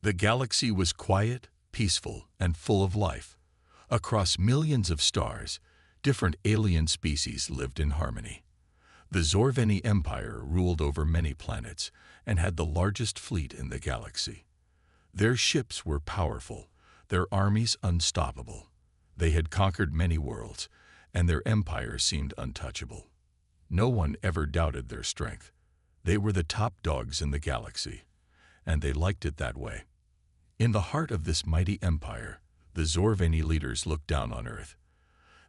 The galaxy was quiet, peaceful, and full of life. Across millions of stars, different alien species lived in harmony. The Zorveni Empire ruled over many planets and had the largest fleet in the galaxy. Their ships were powerful, their armies unstoppable. They had conquered many worlds, and their empire seemed untouchable. No one ever doubted their strength. They were the top dogs in the galaxy, and they liked it that way. In the heart of this mighty empire, the Zorveni leaders looked down on Earth.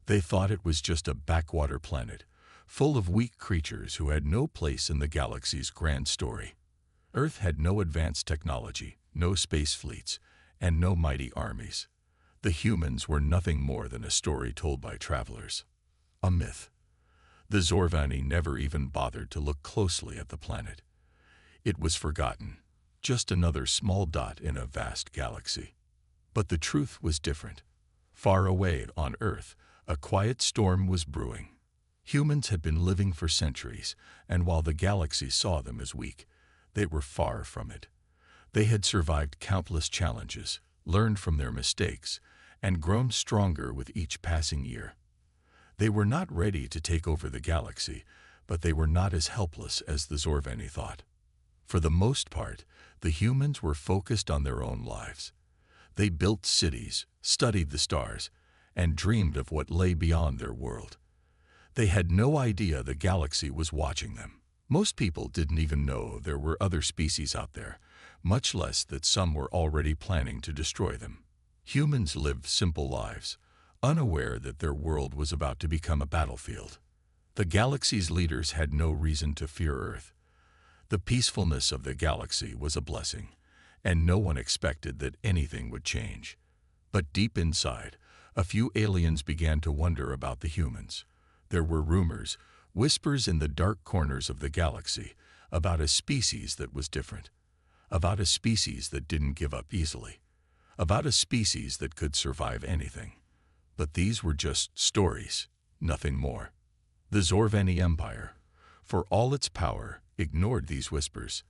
They thought it was just a backwater planet, full of weak creatures who had no place in the galaxy's grand story. Earth had no advanced technology, no space fleets, and no mighty armies. The humans were nothing more than a story told by travelers. A myth. The Zorveni never even bothered to look closely at the planet. It was forgotten, just another small dot in a vast galaxy. But the truth was different. Far away on Earth, a quiet storm was brewing. Humans had been living for centuries, and while the galaxy saw them as weak, they were far from it. They had survived countless challenges, learned from their mistakes, and grown stronger with each passing year. They were not ready to take over the galaxy, but they were not as helpless as the Zorveni thought. For the most part, the humans were focused on their own lives. They built cities, studied the stars, and dreamed of what lay beyond their world. They had no idea the galaxy was watching them. Most people didn't even know there were other species out there, much less that some were already planning to destroy them. Humans lived simple lives, unaware that their world was about to become a battlefield. The galaxy's leaders had no reason to fear Earth. The peacefulness of the galaxy was a blessing, and no one expected that anything would change. But deep inside, a few aliens began to wonder about the humans. There were rumors, whispers in the dark corners of the galaxy, about a species that was different, about a species that didn't give up easily, about a species that could survive anything. But these were just stories, nothing more. The Zorveni Empire, for all its power, ignored these whispers.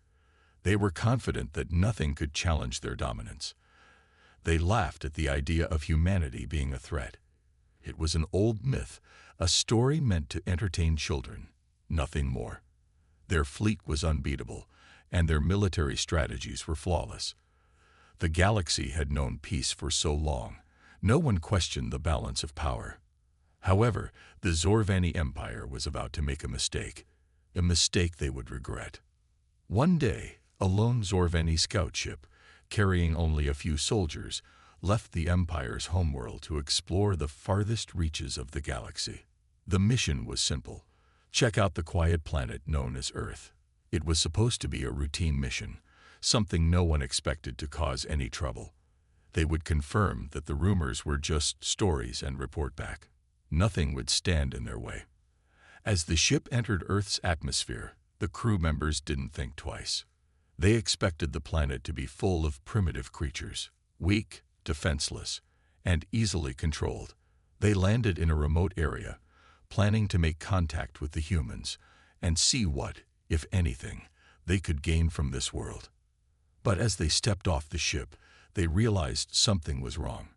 They were confident that nothing could challenge their dominance. They laughed at the idea of humanity being a threat. It was an old myth, a story meant to entertain children, nothing more. Their fleet was unbeatable, and their military strategies were flawless. The galaxy had known peace for so long, no one questioned the balance of power. However, the Zorveni Empire was about to make a mistake they would regret. One day, a lone Zorveni scout ship, carrying only a few soldiers, left the Empire's homeworld to explore the farthest reaches of the galaxy. The mission was simple: check out the quiet planet known as Earth. It was supposed to be a routine mission, something no one expected to cause any trouble. They would confirm that the rumors were just stories and report back. Nothing would stand in their way. As the ship entered Earth's atmosphere, the crew members didn't think twice. They expected the planet to be full of primitive creatures, weak, defenseless, and easily controlled. They landed in a remote area, planning to make contact with the humans and see what, if anything, they could gain from this world. But as they stepped off the ship, they realized something was wrong.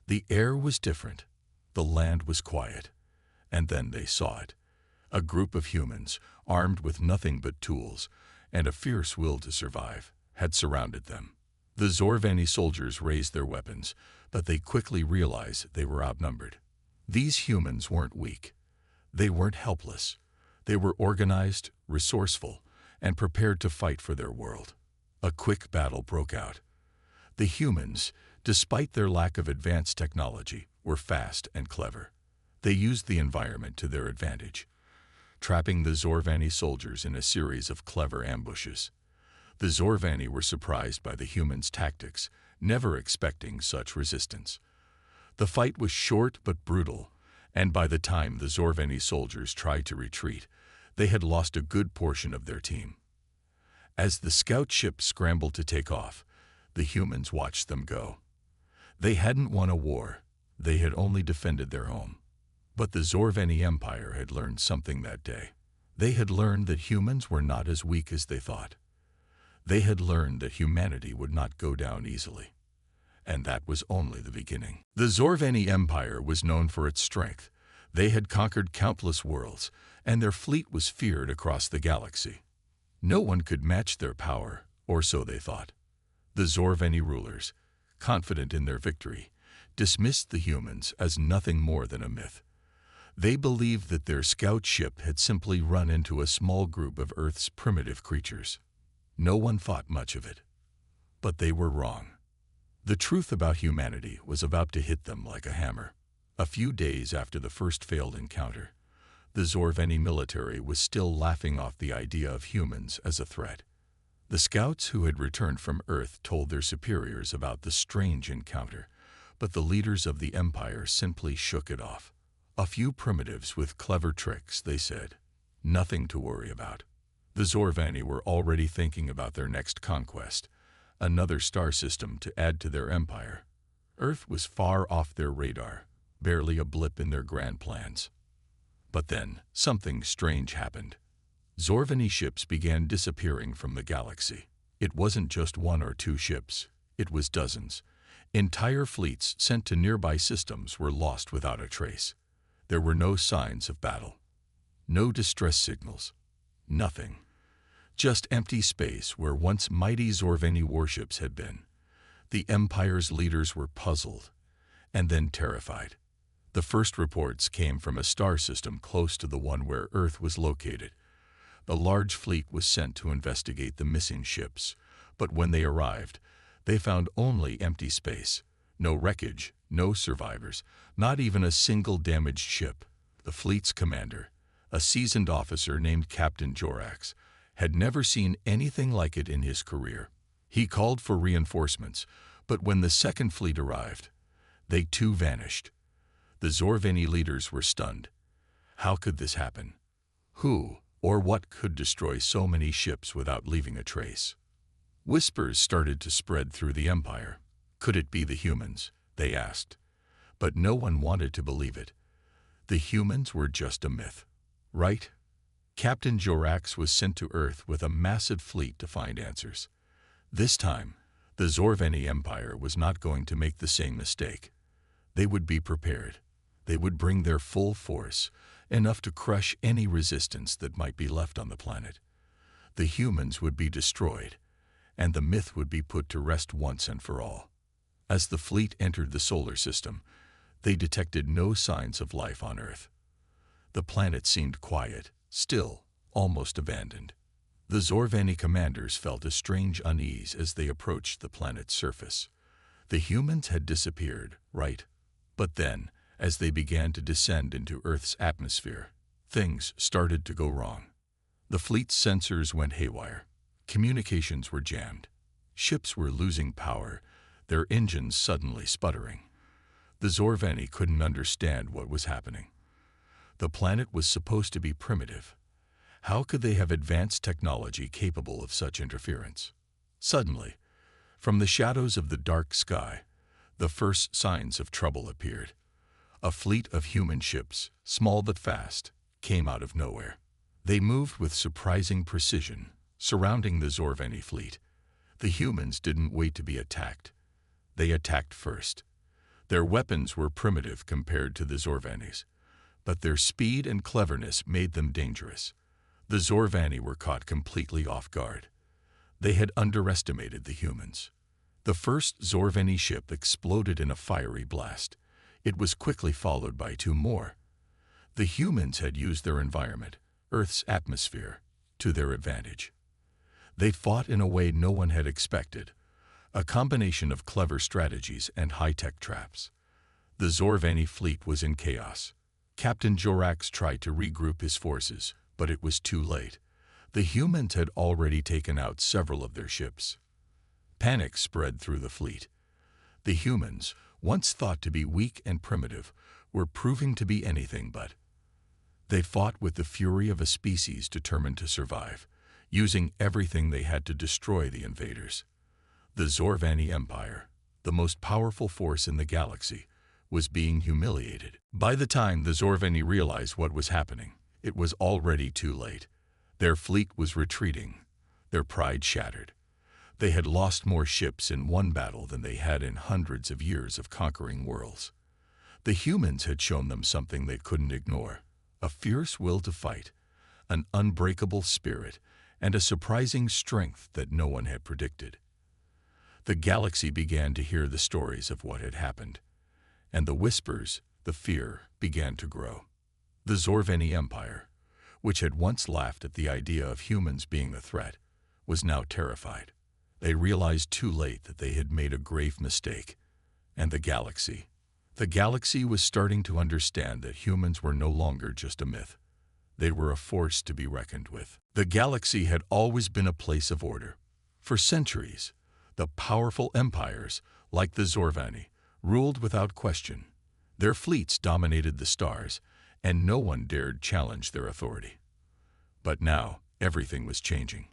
The air was different, the land was quiet, and then they saw it. A group of humans, armed with nothing but tools and a fierce will to survive, had surrounded them. The Zorveni soldiers raised their weapons, but they quickly realized they were outnumbered. These humans weren't weak. They weren't helpless. They were organized, resourceful, and prepared to fight for their world. A quick battle broke out. The humans, despite their lack of advanced technology, were fast and clever. They used the environment to their advantage, trapping the Zorveni soldiers in a series of clever ambushes. The Zorveni were surprised by the humans' tactics, never expecting such resistance. The fight was short but brutal, and by the time the Zorveni soldiers tried to retreat, they had lost a good portion of their team. As the scout ship scrambled to take off, the humans watched them go. They hadn't won a war, they had only defended their home. But the Zorveni Empire had learned something that day. They had learned that humans were not as weak as they thought. They had learned that humanity would not go down easily. And that was only the beginning. The Zorveni Empire was known for its strength. They had conquered countless worlds, and their fleet was feared across the galaxy. No one could match their power, or so they thought. The Zorveni rulers, confident in their victory, dismissed the humans as nothing more than a myth. They believed that their scout ship had simply run into a small group of Earth's primitive creatures. No one thought much of it. But they were wrong. The truth about humanity was about to hit them like a hammer. A few days after the first failed encounter, the Zorveni military was still laughing off the idea of humans as a threat. The scouts who had returned from Earth told their superiors about the strange encounter, but the leaders of the Empire simply shook it off. A few primitives with clever tricks, they said. Nothing to worry about. The Zorveni were already thinking about their next conquest, another star system to add to their empire. Earth was far off their radar, barely a blip in their grand plans. But then, something strange happened. Zorveni ships began disappearing from the galaxy. It wasn't just one or two ships, it was dozens. Entire fleets sent to nearby systems were lost without a trace. There were no signs of battle. No distress signals. Nothing. Just empty space where once mighty Zorveni warships had been. The Empire's leaders were puzzled, and then terrified. The first reports came from a star system close to the one where Earth was located. A large fleet was sent to investigate the missing ships, but when they arrived, they found only empty space. No wreckage, no survivors, not even a single damaged ship. The fleet's commander, a seasoned officer named Captain Jorax, had never seen anything like it in his career. He called for reinforcements, but when the second fleet arrived, they too vanished. The Zorveni leaders were stunned. How could this happen? Who or what could destroy so many ships without leaving a trace? Whispers started to spread through the Empire. Could it be the humans? They asked. But no one wanted to believe it. The humans were just a myth, right? Captain Jorax was sent to Earth with a massive fleet to find answers. This time, the Zorveni Empire was not going to make the same mistake. They would be prepared. They would bring their full force, enough to crush any resistance that might be left on the planet. The humans would be destroyed, and the myth would be put to rest once and for all. As the fleet entered the solar system, they detected no signs of life on Earth. The planet seemed quiet, still, almost abandoned. The Zorveni commanders felt a strange unease as they approached the planet's surface. The humans had disappeared, right? But then, as they began to descend into Earth's atmosphere, things started to go wrong. The fleet's sensors went haywire. Communications were jammed. Ships were losing power, their engines suddenly sputtering. The Zorveni couldn't understand what was happening. The planet was supposed to be primitive. How could they have advanced technology capable of such interference? Suddenly, from the shadows of the dark sky, the first signs of trouble appeared. A fleet of human ships, small but fast, came out of nowhere. They moved with surprising precision, surrounding the Zorveni fleet. The humans didn't wait to be attacked. They attacked first. Their weapons were primitive compared to the Zorveni's, but their speed and cleverness made them dangerous. The Zorveni were caught completely off guard. They had underestimated the humans. The first Zorveni ship exploded in a fiery blast. It was quickly followed by two more. The humans had used their environment, Earth's atmosphere, to their advantage. They fought in a way no one had expected, a combination of clever strategies and high-tech traps. The Zorveni fleet was in chaos. Captain Jorax tried to regroup his forces, but it was too late. The humans had already taken out several of their ships. Panic spread through the fleet. The humans, once thought to be weak and primitive, were proving to be anything but. They fought with the fury of a species determined to survive, using everything they had to destroy the invaders. The Zorveni Empire, the most powerful force in the galaxy, was being humiliated. By the time the Zorveni realized what was happening, it was already too late. Their fleet was retreating, their pride shattered. They had lost more ships in one battle than they had in hundreds of years of conquering worlds. The humans had shown them something they couldn't ignore: a fierce will to fight, an unbreakable spirit, and a surprising strength that no one had predicted. The galaxy began to hear the stories of what had happened, and the whispers, the fear, began to grow. The Zorveni Empire, which had once laughed at the idea of humans being the threat, was now terrified. They realized too late that they had made a grave mistake. And the galaxy was starting to understand that humans were no longer just a myth. They were a force to be reckoned with. The galaxy had always been a place of order. For centuries, the powerful empires, like the Zorveni, ruled without question. Their fleets dominated the stars, and no one dared challenge their authority. But now, everything was changing.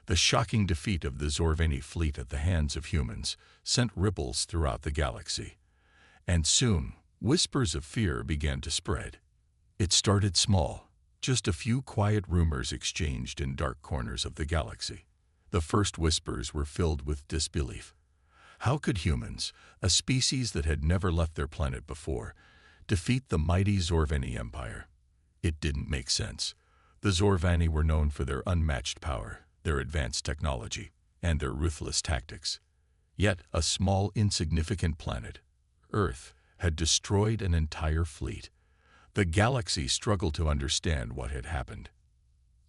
The shocking defeat of the Zorveni fleet at the hands of humans sent ripples throughout the galaxy. And soon, whispers of fear began to spread. It started small, just a few quiet rumors exchanged in dark corners of the galaxy. The first whispers were filled with disbelief. How could humans, a species that had never left their planet before, defeat the mighty Zorveni Empire? It didn't make sense. The Zorveni were known for their unmatched power, their advanced technology, and their ruthless tactics. Yet a small, insignificant planet, Earth, had destroyed an entire fleet. The galaxy struggled to understand what had happened.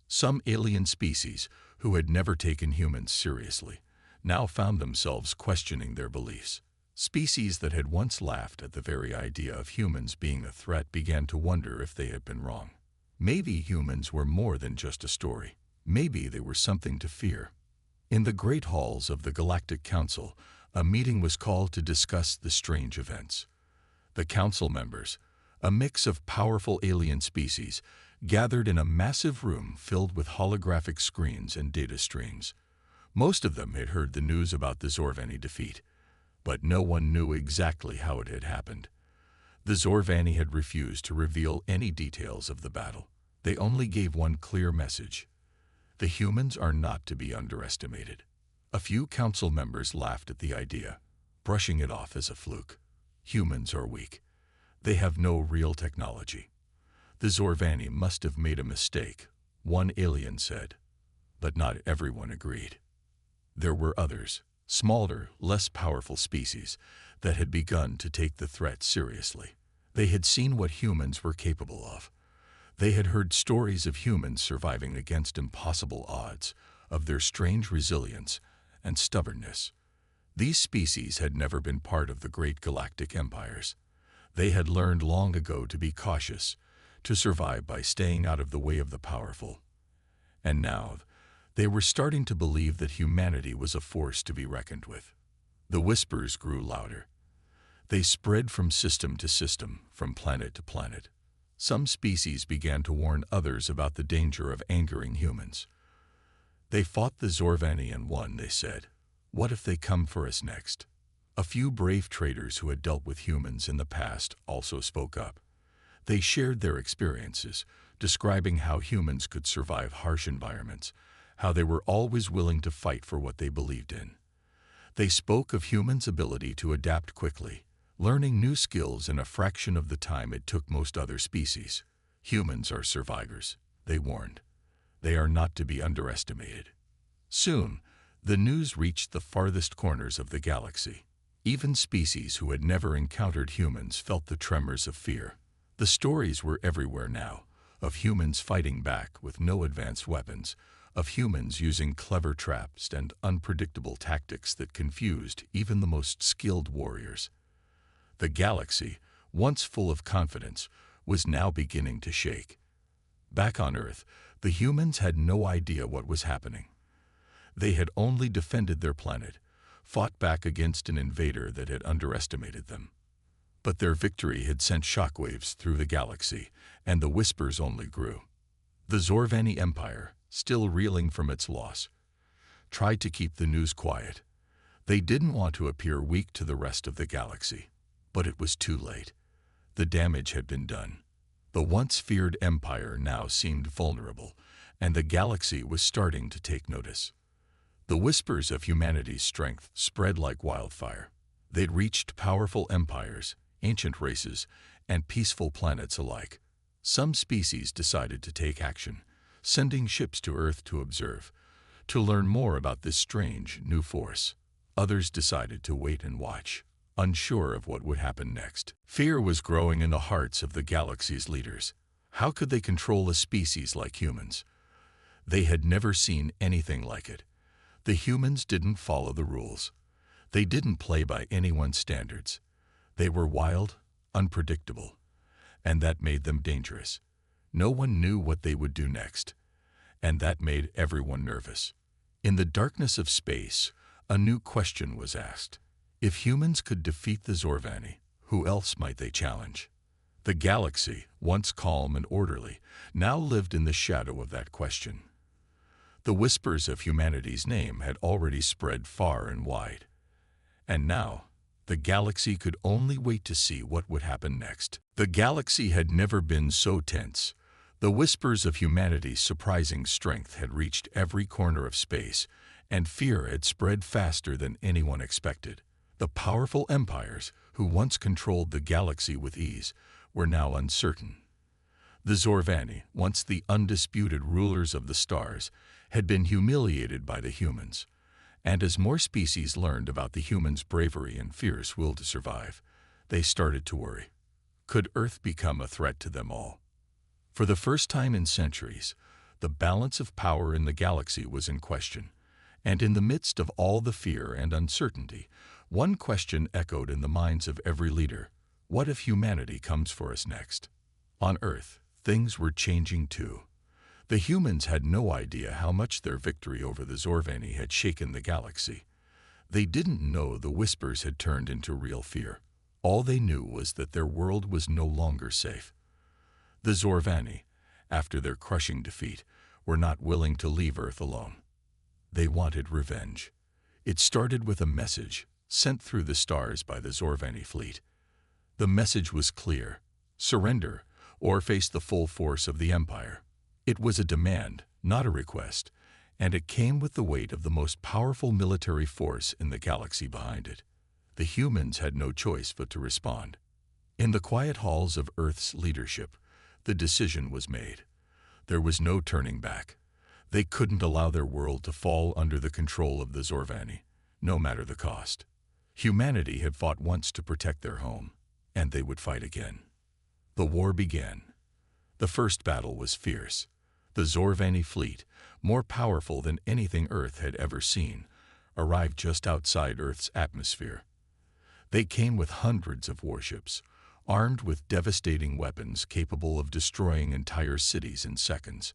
Some alien species, who had never taken humans seriously, now found themselves questioning their beliefs. Species that had once laughed at the very idea of humans being a threat began to wonder if they had been wrong. Maybe humans were more than just a story. Maybe they were something to fear. In the great halls of the Galactic Council, a meeting was called to discuss the strange events. The council members, a mix of powerful alien species, gathered in a massive room filled with holographic screens and data streams. Most of them had heard the news about the Zorveni defeat, but no one knew exactly how it had happened. The Zorveni had refused to reveal any details of the battle. They only gave one clear message: the humans are not to be underestimated. A few council members laughed at the idea, brushing it off as a fluke. Humans are weak. They have no real technology. The Zorveni must have made a mistake, one alien said. But not everyone agreed. There were others, smaller, less powerful species, that had begun to take the threat seriously. They had seen what humans were capable of. They had heard stories of humans surviving against impossible odds, of their strange resilience and stubbornness. These species had never been part of the great galactic empires. They had learned long ago to be cautious, to survive by staying out of the way of the powerful. And now, they were starting to believe that humanity was a force to be reckoned with. The whispers grew louder. They spread from system to system, from planet to planet. Some species began to warn others about the danger of angering humans. They fought the Zorveni and won, they said. What if they come for us next? A few brave traders who had dealt with humans in the past also spoke up. They shared their experiences, describing how humans could survive harsh environments, how they were always willing to fight for what they believed in. They spoke of humans' ability to adapt quickly, learning new skills in a fraction of the time it took most other species. Humans are survivors, they warned. They are not to be underestimated. Soon, the news reached the farthest corners of the galaxy. Even species who had never encountered humans felt the tremors of fear. The stories were everywhere now, of humans fighting back with no advanced weapons, of humans using clever traps and unpredictable tactics that confused even the most skilled warriors. The galaxy, once full of confidence, was now beginning to shake. Back on Earth, the humans had no idea what was happening. They had only defended their planet, fought back against an invader that had underestimated them. But their victory had sent shockwaves through the galaxy, and the whispers only grew. The Zorveni Empire, still reeling from its loss, tried to keep the news quiet. They didn't want to appear weak to the rest of the galaxy. But it was too late. The damage had been done. The once feared empire now seemed vulnerable, and the galaxy was starting to take notice. The whispers of humanity's strength spread like wildfire. They'd reached powerful empires, ancient races, and peaceful planets alike. Some species decided to take action, sending ships to Earth to observe, to learn more about this strange new force. Others decided to wait and watch, unsure of what would happen next. Fear was growing in the hearts of the galaxy's leaders. How could they control a species like humans? They had never seen anything like it. The humans didn't follow the rules. They didn't play by anyone's standards. They were wild, unpredictable, and that made them dangerous. No one knew what they would do next, and that made everyone nervous. In the darkness of space, a new question was asked. If humans could defeat the Zorvani, who else might they challenge? The galaxy, once calm and orderly, now lived in the shadow of that question. The whispers of humanity's name had already spread far and wide. And now, the galaxy could only wait to see what would happen next. The galaxy had never been so tense. The whispers of humanity's surprising strength had reached every corner of space, and fear had spread faster than anyone expected. The powerful empires, who once controlled the galaxy with ease, were now uncertain. The Zorvani, once the undisputed rulers of the stars, had been humiliated by the humans. And as more species learned about the humans' bravery and fierce will to survive, they started to worry. Could Earth become a threat to them all? For the first time in centuries, the balance of power in the galaxy was in question. And in the midst of all the fear and uncertainty, one question echoed in the minds of every leader. What if humanity comes for us next? On Earth, things were changing too. The humans had no idea how much their victory over the Zorvani had shaken the galaxy. They didn't know the whispers had turned into real fear. All they knew was that their world was no longer safe. The Zorvani, after their crushing defeat, were not willing to leave Earth alone. They wanted revenge. It started with a message sent through the stars by the Zorvani fleet. The message was clear: surrender or face the full force of the Empire. It was a demand, not a request, and it came with the weight of the most powerful military force in the galaxy behind it. The humans had no choice but to respond. In the quiet halls of Earth's leadership, the decision was made. There was no turning back. They couldn't allow their world to fall under the control of the Zorvani, no matter the cost. Humanity had fought once to protect their home, and they would fight again. The war began. The first battle was fierce. The Zorvani fleet, more powerful than anything Earth had ever seen, arrived just outside Earth's atmosphere. They came with hundreds of warships, armed with devastating weapons capable of destroying entire cities in seconds.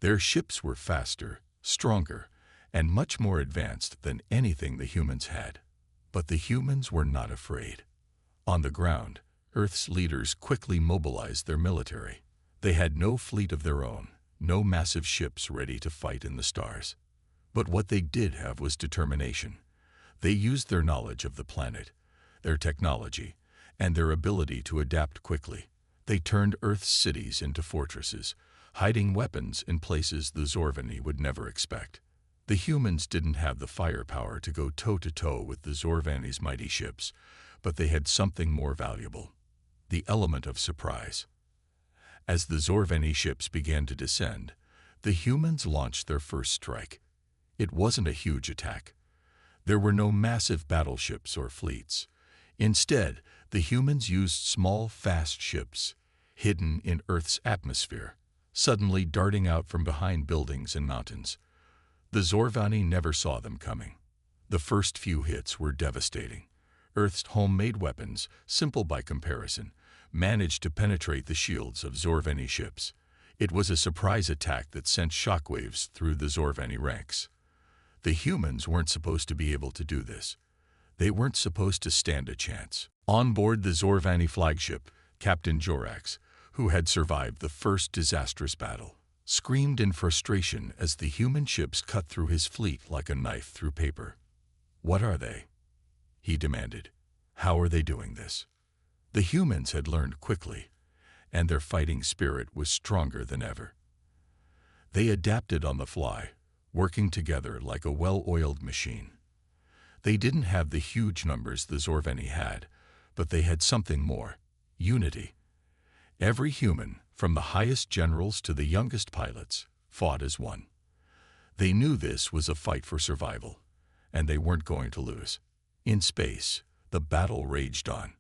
Their ships were faster, stronger, and much more advanced than anything the humans had. But the humans were not afraid. On the ground, Earth's leaders quickly mobilized their military. They had no fleet of their own, no massive ships ready to fight in the stars. But what they did have was determination. They used their knowledge of the planet, their technology, and their ability to adapt quickly. They turned Earth's cities into fortresses, hiding weapons in places the Zorvani would never expect. The humans didn't have the firepower to go toe-to-toe with the Zorvani's mighty ships, but they had something more valuable: the element of surprise. As the Zorvani ships began to descend, the humans launched their first strike. It wasn't a huge attack. There were no massive battleships or fleets. Instead, the humans used small, fast ships, hidden in Earth's atmosphere, suddenly darting out from behind buildings and mountains. The Zorvani never saw them coming. The first few hits were devastating. Earth's homemade weapons, simple by comparison, managed to penetrate the shields of Zorvani ships. It was a surprise attack that sent shockwaves through the Zorvani ranks. The humans weren't supposed to be able to do this. They weren't supposed to stand a chance. On board the Zorvani flagship, Captain Jorax, who had survived the first disastrous battle, screamed in frustration as the human ships cut through his fleet like a knife through paper. "What are they?" he demanded. "How are they doing this?" The humans had learned quickly, and their fighting spirit was stronger than ever. They adapted on the fly, working together like a well-oiled machine. They didn't have the huge numbers the Zorveni had, but they had something more: unity. Every human, from the highest generals to the youngest pilots, fought as one. They knew this was a fight for survival, and they weren't going to lose. In space, the battle raged on.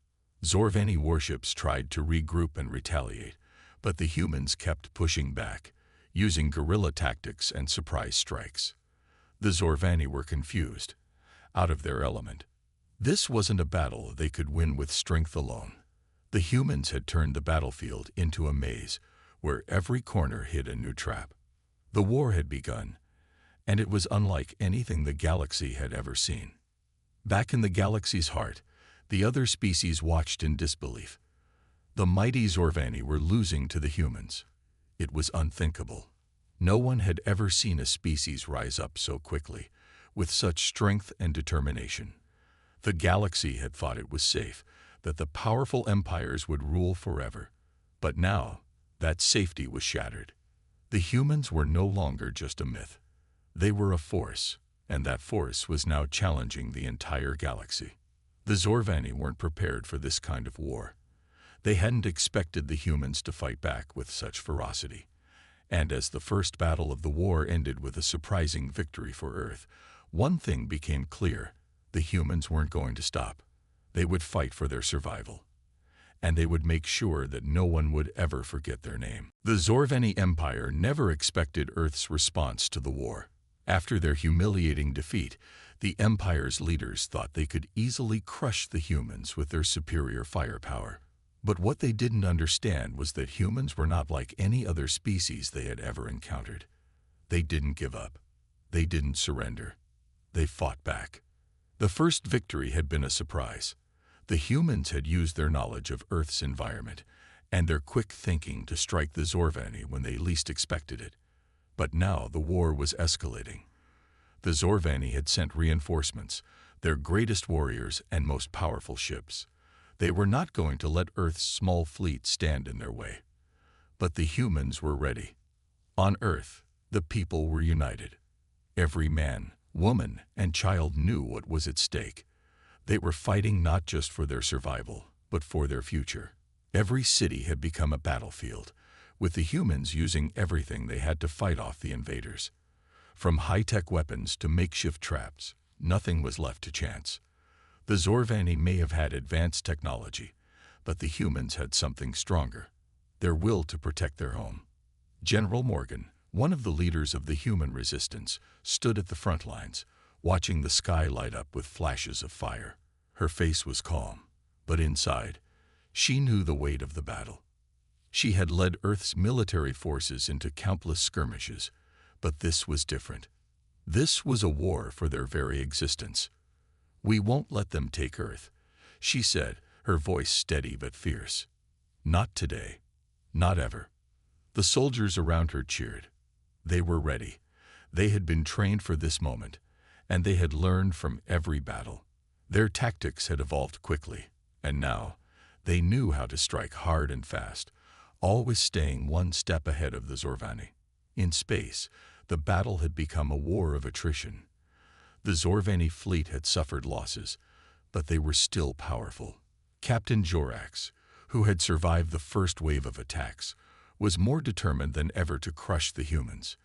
Zorveni warships tried to regroup and retaliate, but the humans kept pushing back, using guerrilla tactics and surprise strikes. The Zorveni were confused, out of their element. This wasn't a battle they could win with strength alone. The humans had turned the battlefield into a maze where every corner hid a new trap. The war had begun, and it was unlike anything the galaxy had ever seen. Back in the galaxy's heart, the other species watched in disbelief. The mighty Zorveni were losing to the humans. It was unthinkable. No one had ever seen a species rise up so quickly, with such strength and determination. The galaxy had thought it was safe, that the powerful empires would rule forever. But now, that safety was shattered. The humans were no longer just a myth. They were a force, and that force was now challenging the entire galaxy. The Zorveni weren't prepared for this kind of war. They hadn't expected the humans to fight back with such ferocity. And as the first battle of the war ended with a surprising victory for Earth, one thing became clear: the humans weren't going to stop. They would fight for their survival. And they would make sure that no one would ever forget their name. The Zorveni Empire never expected Earth's response to the war. After their humiliating defeat, the Empire's leaders thought they could easily crush the humans with their superior firepower. But what they didn't understand was that humans were not like any other species they had ever encountered. They didn't give up. They didn't surrender. They fought back. The first victory had been a surprise. The humans had used their knowledge of Earth's environment and their quick thinking to strike the Zorveni when they least expected it. But now the war was escalating. The Zorveni had sent reinforcements, their greatest warriors and most powerful ships. They were not going to let Earth's small fleet stand in their way. But the humans were ready. On Earth, the people were united. Every man, woman, and child knew what was at stake. They were fighting not just for their survival, but for their future. Every city had become a battlefield, with the humans using everything they had to fight off the invaders. From high-tech weapons to makeshift traps, nothing was left to chance. The Zorveni may have had advanced technology, but the humans had something stronger: their will to protect their home. General Morgan, one of the leaders of the human resistance, stood at the front lines, watching the sky light up with flashes of fire. Her face was calm, but inside, she knew the weight of the battle. She had led Earth's military forces into countless skirmishes, but this was different. This was a war for their very existence. "We won't let them take Earth," she said, her voice steady but fierce. "Not today. Not ever." The soldiers around her cheered. They were ready. They had been trained for this moment, and they had learned from every battle. Their tactics had evolved quickly, and now they knew how to strike hard and fast, always staying one step ahead of the Zorveni. In space, the battle had become a war of attrition. The Zorveni fleet had suffered losses, but they were still powerful. Captain Jorax, who had survived the first wave of attacks, was more determined than ever to crush the humans.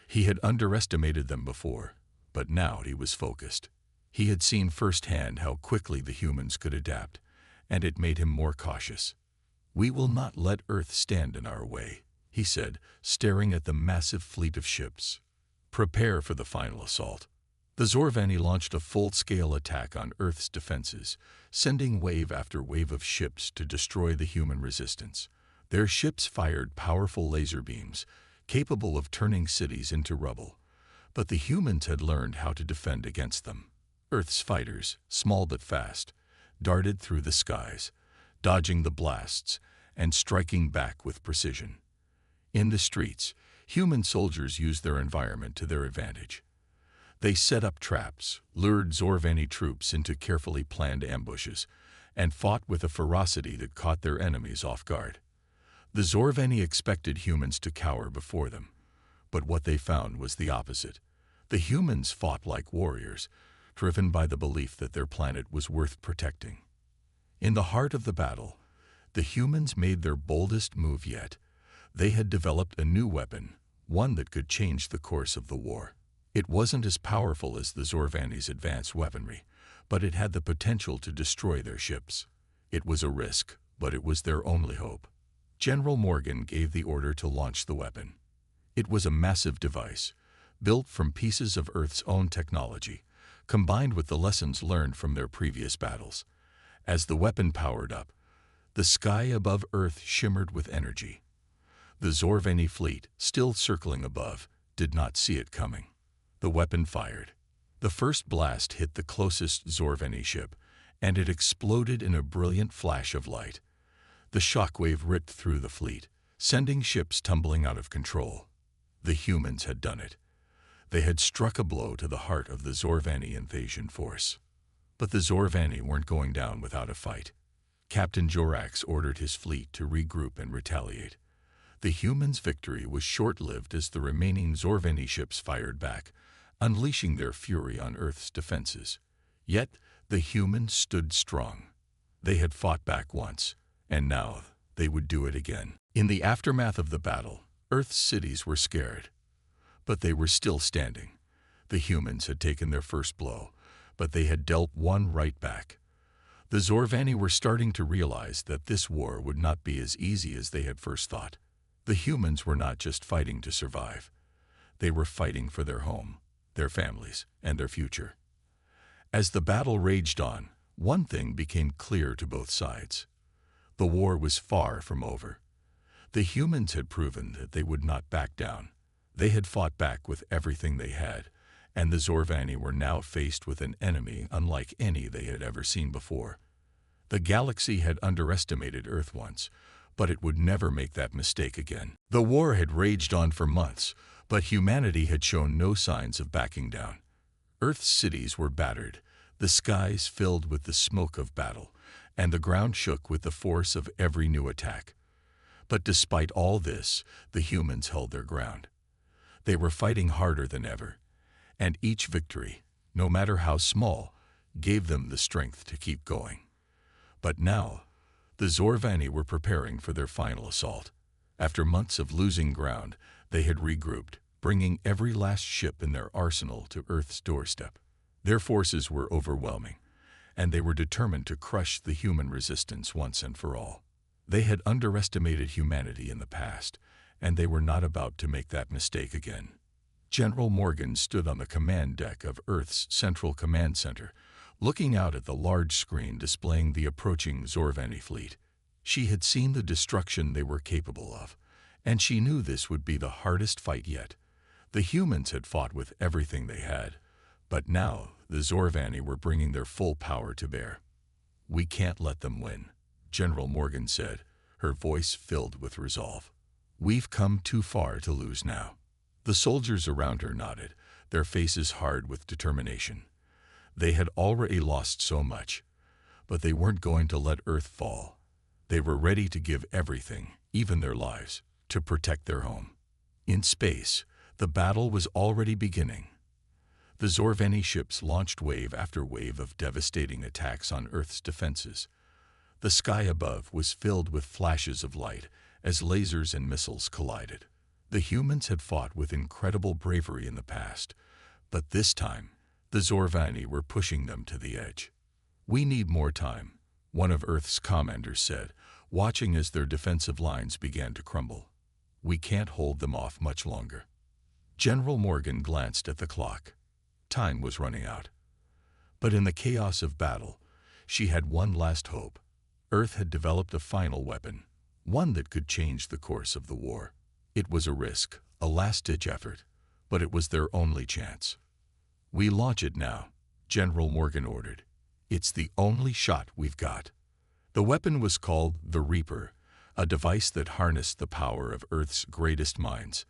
He had underestimated them before, but now he was focused. He had seen firsthand how quickly the humans could adapt, and it made him more cautious. "We will not let Earth stand in our way," he said, staring at the massive fleet of ships. "Prepare for the final assault." The Zorveni launched a full-scale attack on Earth's defenses, sending wave after wave of ships to destroy the human resistance. Their ships fired powerful laser beams, capable of turning cities into rubble. But the humans had learned how to defend against them. Earth's fighters, small but fast, darted through the skies, dodging the blasts and striking back with precision. In the streets, human soldiers used their environment to their advantage. They set up traps, lured Zorveni troops into carefully planned ambushes, and fought with a ferocity that caught their enemies off guard. The Zorveni expected humans to cower before them, but what they found was the opposite. The humans fought like warriors, driven by the belief that their planet was worth protecting. In the heart of the battle, the humans made their boldest move yet. They had developed a new weapon, one that could change the course of the war. It wasn't as powerful as the Zorvani's advanced weaponry, but it had the potential to destroy their ships. It was a risk, but it was their only hope. General Morgan gave the order to launch the weapon. It was a massive device, built from pieces of Earth's own technology, combined with the lessons learned from their previous battles. As the weapon powered up, the sky above Earth shimmered with energy. The Zorvani fleet, still circling above, did not see it coming. The weapon fired. The first blast hit the closest Zorvani ship, and it exploded in a brilliant flash of light. The shockwave ripped through the fleet, sending ships tumbling out of control. The humans had done it. They had struck a blow to the heart of the Zorvani invasion force. But the Zorvani weren't going down without a fight. Captain Jorax ordered his fleet to regroup and retaliate. The humans' victory was short-lived as the remaining Zorvani ships fired back, unleashing their fury on Earth's defenses. Yet, the humans stood strong. They had fought back once, and now they would do it again. In the aftermath of the battle, Earth's cities were scared. But they were still standing. The humans had taken their first blow, but they had dealt one right back. The Zorvani were starting to realize that this war would not be as easy as they had first thought. The humans were not just fighting to survive. They were fighting for their home, their families, and their future. As the battle raged on, one thing became clear to both sides. The war was far from over. The humans had proven that they would not back down. They had fought back with everything they had, and the Zorvani were now faced with an enemy unlike any they had ever seen before. The galaxy had underestimated Earth once, but it would never make that mistake again. The war had raged on for months, but humanity had shown no signs of backing down. Earth's cities were battered, the skies filled with the smoke of battle, and the ground shook with the force of every new attack. But despite all this, the humans held their ground. They were fighting harder than ever, and each victory, no matter how small, gave them the strength to keep going. But now, the Zorvani were preparing for their final assault. After months of losing ground, they had regrouped, bringing every last ship in their arsenal to Earth's doorstep. Their forces were overwhelming, and they were determined to crush the human resistance once and for all. They had underestimated humanity in the past, and they were not about to make that mistake again. General Morgan stood on the command deck of Earth's Central Command Center, looking out at the large screen displaying the approaching Zorvani fleet. She had seen the destruction they were capable of, and she knew this would be the hardest fight yet. The humans had fought with everything they had, but now the Zorvani were bringing their full power to bear. "We can't let them win," General Morgan said, her voice filled with resolve. "We've come too far to lose now." The soldiers around her nodded, their faces hard with determination. They had already lost so much, but they weren't going to let Earth fall. They were ready to give everything, even their lives, to protect their home. In space, the battle was already beginning. The Zorvani ships launched wave after wave of devastating attacks on Earth's defenses. The sky above was filled with flashes of light as lasers and missiles collided. The humans had fought with incredible bravery in the past, but this time, the Zorvani were pushing them to the edge. "We need more time," one of Earth's commanders said, watching as their defensive lines began to crumble. "We can't hold them off much longer." General Morgan glanced at the clock. Time was running out. But in the chaos of battle, she had one last hope. Earth had developed a final weapon, one that could change the course of the war. It was a risk, a last-ditch effort, but it was their only chance. "We launch it now," General Morgan ordered. "It's the only shot we've got." The weapon was called the Reaper, a device that harnessed the power of Earth's greatest minds.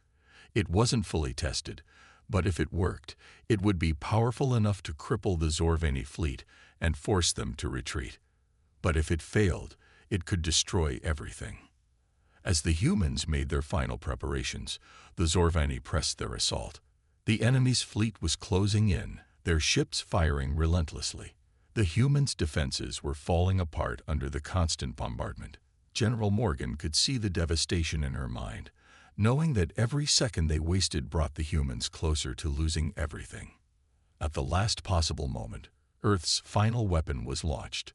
It wasn't fully tested, but if it worked, it would be powerful enough to cripple the Zorvani fleet and force them to retreat. But if it failed, it could destroy everything. As the humans made their final preparations, the Zorvani pressed their assault. The enemy's fleet was closing in, their ships firing relentlessly. The humans' defenses were falling apart under the constant bombardment. General Morgan could see the devastation in her mind, knowing that every second they wasted brought the humans closer to losing everything. At the last possible moment, Earth's final weapon was launched.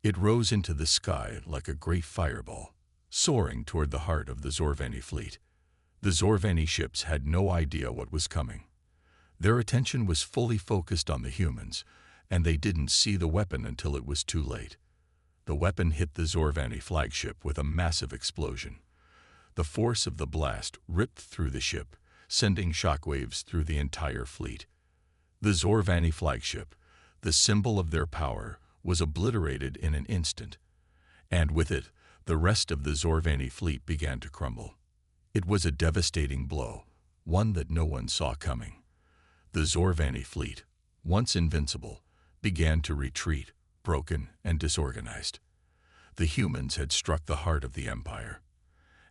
It rose into the sky like a great fireball, soaring toward the heart of the Zorveni fleet. The Zorveni ships had no idea what was coming. Their attention was fully focused on the humans, and they didn't see the weapon until it was too late. The weapon hit the Zorveni flagship with a massive explosion. The force of the blast ripped through the ship, sending shockwaves through the entire fleet. The Zorveni flagship, the symbol of their power, was obliterated in an instant, and with it, the rest of the Zorveni fleet began to crumble. It was a devastating blow, one that no one saw coming. The Zorveni fleet, once invincible, began to retreat, broken and disorganized. The humans had struck the heart of the Empire.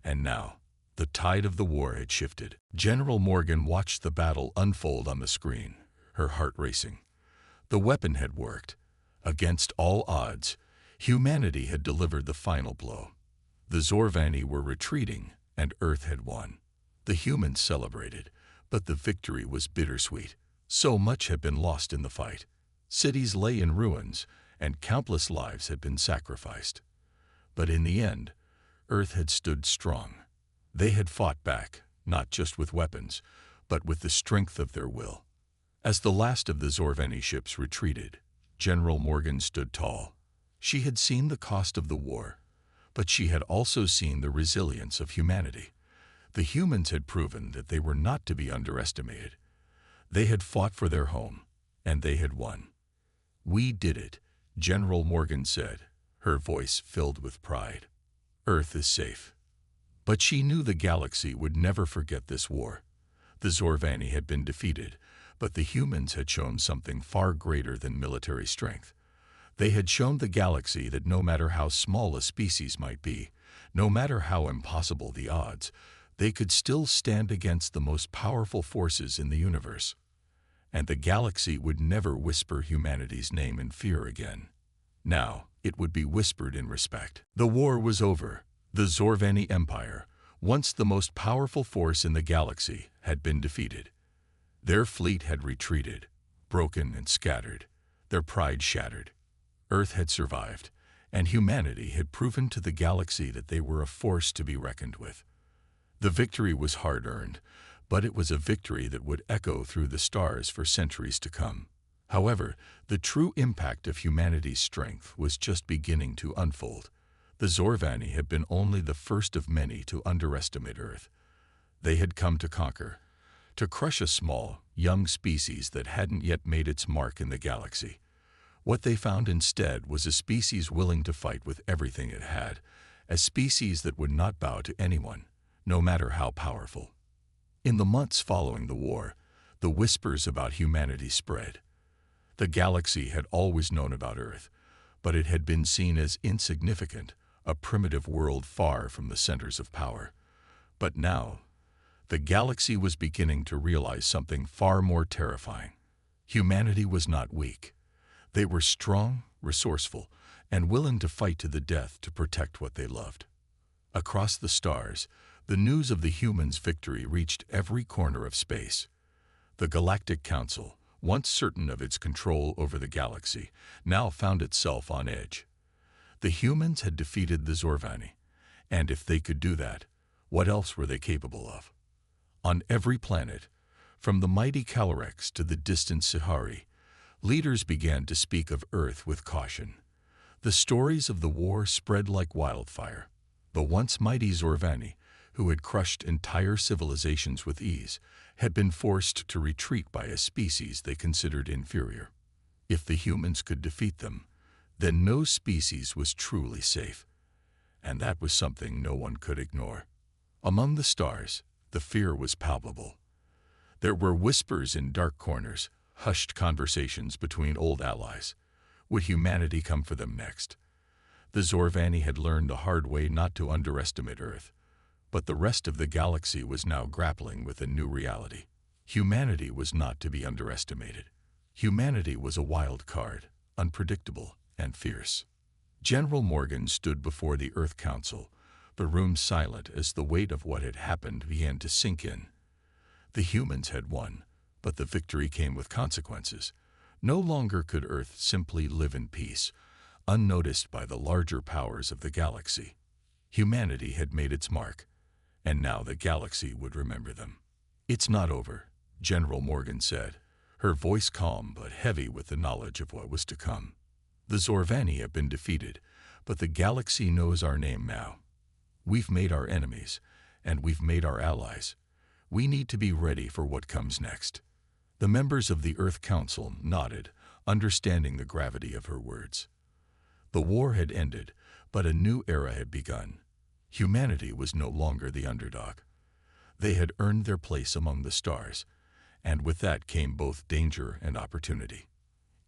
And now, the tide of the war had shifted. General Morgan watched the battle unfold on the screen, her heart racing. The weapon had worked. Against all odds, humanity had delivered the final blow. The Zorveni were retreating, and Earth had won. The humans celebrated, but the victory was bittersweet. So much had been lost in the fight. Cities lay in ruins, and countless lives had been sacrificed. But in the end, Earth had stood strong. They had fought back, not just with weapons, but with the strength of their will. As the last of the Zorveni ships retreated, General Morgan stood tall. She had seen the cost of the war, but she had also seen the resilience of humanity. The humans had proven that they were not to be underestimated. They had fought for their home, and they had won. "We did it," General Morgan said, her voice filled with pride. "Earth is safe." But she knew the galaxy would never forget this war. The Zorveni had been defeated, but the humans had shown something far greater than military strength. They had shown the galaxy that no matter how small a species might be, no matter how impossible the odds, they could still stand against the most powerful forces in the universe. And the galaxy would never whisper humanity's name in fear again. Now, it would be whispered in respect. The war was over. The Zorveni Empire, once the most powerful force in the galaxy, had been defeated. Their fleet had retreated, broken and scattered, their pride shattered. Earth had survived, and humanity had proven to the galaxy that they were a force to be reckoned with. The victory was hard-earned, but it was a victory that would echo through the stars for centuries to come. However, the true impact of humanity's strength was just beginning to unfold. The Zorveni had been only the first of many to underestimate Earth. They had come to conquer, to crush a small, young species that hadn't yet made its mark in the galaxy. What they found instead was a species willing to fight with everything it had, a species that would not bow to anyone, no matter how powerful. In the months following the war, the whispers about humanity spread. The galaxy had always known about Earth, but it had been seen as insignificant, a primitive world far from the centers of power. But now, the galaxy was beginning to realize something far more terrifying. Humanity was not weak. They were strong, resourceful, and willing to fight to the death to protect what they loved. Across the stars, the news of the humans' victory reached every corner of space. The Galactic Council, once certain of its control over the galaxy, now found itself on edge. The humans had defeated the Zorveni, and if they could do that, what else were they capable of? On every planet, from the mighty Calorex to the distant Sahari, leaders began to speak of Earth with caution. The stories of the war spread like wildfire. The once mighty Zorveni, who had crushed entire civilizations with ease, had been forced to retreat by a species they considered inferior. If the humans could defeat them, then no species was truly safe. And that was something no one could ignore. Among the stars, the fear was palpable. There were whispers in dark corners, hushed conversations between old allies. Would humanity come for them next? The Zorveni had learned the hard way not to underestimate Earth, but the rest of the galaxy was now grappling with a new reality. Humanity was not to be underestimated. Humanity was a wild card, unpredictable and fierce. General Morgan stood before the Earth Council, the room silent as the weight of what had happened began to sink in. The humans had won, but the victory came with consequences. No longer could Earth simply live in peace, unnoticed by the larger powers of the galaxy. Humanity had made its mark, and now the galaxy would remember them. "It's not over," General Morgan said, her voice calm but heavy with the knowledge of what was to come. "The Zorvani have been defeated, but the galaxy knows our name now. We've made our enemies, and we've made our allies. We need to be ready for what comes next." The members of the Earth Council nodded, understanding the gravity of her words. The war had ended, but a new era had begun. Humanity was no longer the underdog. They had earned their place among the stars, and with that came both danger and opportunity.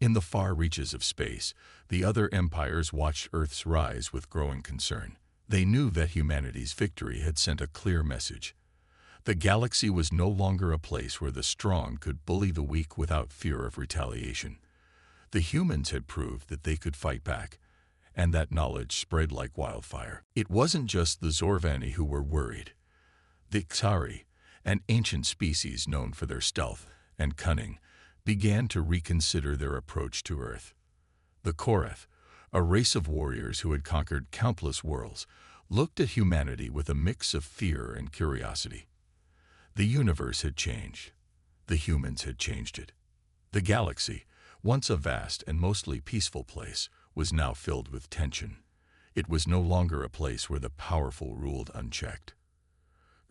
In the far reaches of space, the other empires watched Earth's rise with growing concern. They knew that humanity's victory had sent a clear message. The galaxy was no longer a place where the strong could bully the weak without fear of retaliation. The humans had proved that they could fight back, and that knowledge spread like wildfire. It wasn't just the Zorvani who were worried. The Xari, an ancient species known for their stealth and cunning, began to reconsider their approach to Earth. The Korath, a race of warriors who had conquered countless worlds, looked at humanity with a mix of fear and curiosity. The universe had changed. The humans had changed it. The galaxy, once a vast and mostly peaceful place, was now filled with tension. It was no longer a place where the powerful ruled unchecked.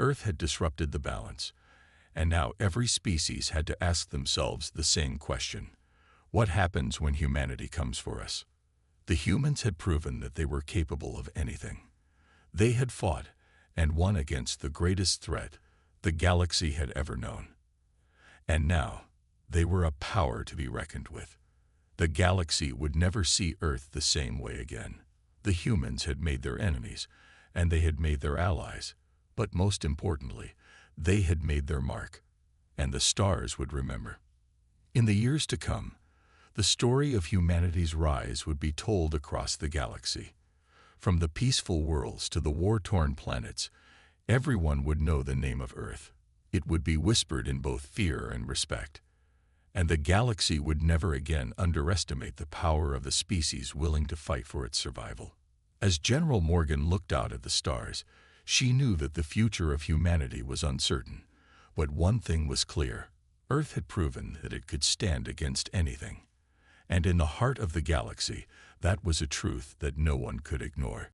Earth had disrupted the balance, and now every species had to ask themselves the same question: what happens when humanity comes for us? The humans had proven that they were capable of anything. They had fought and won against the greatest threat the galaxy had ever known. And now, they were a power to be reckoned with. The galaxy would never see Earth the same way again. The humans had made their enemies, and they had made their allies. But most importantly, they had made their mark, and the stars would remember. In the years to come, the story of humanity's rise would be told across the galaxy. From the peaceful worlds to the war-torn planets, everyone would know the name of Earth. It would be whispered in both fear and respect. And the galaxy would never again underestimate the power of a species willing to fight for its survival. As General Morgan looked out at the stars, she knew that the future of humanity was uncertain. But one thing was clear: Earth had proven that it could stand against anything. And in the heart of the galaxy, that was a truth that no one could ignore.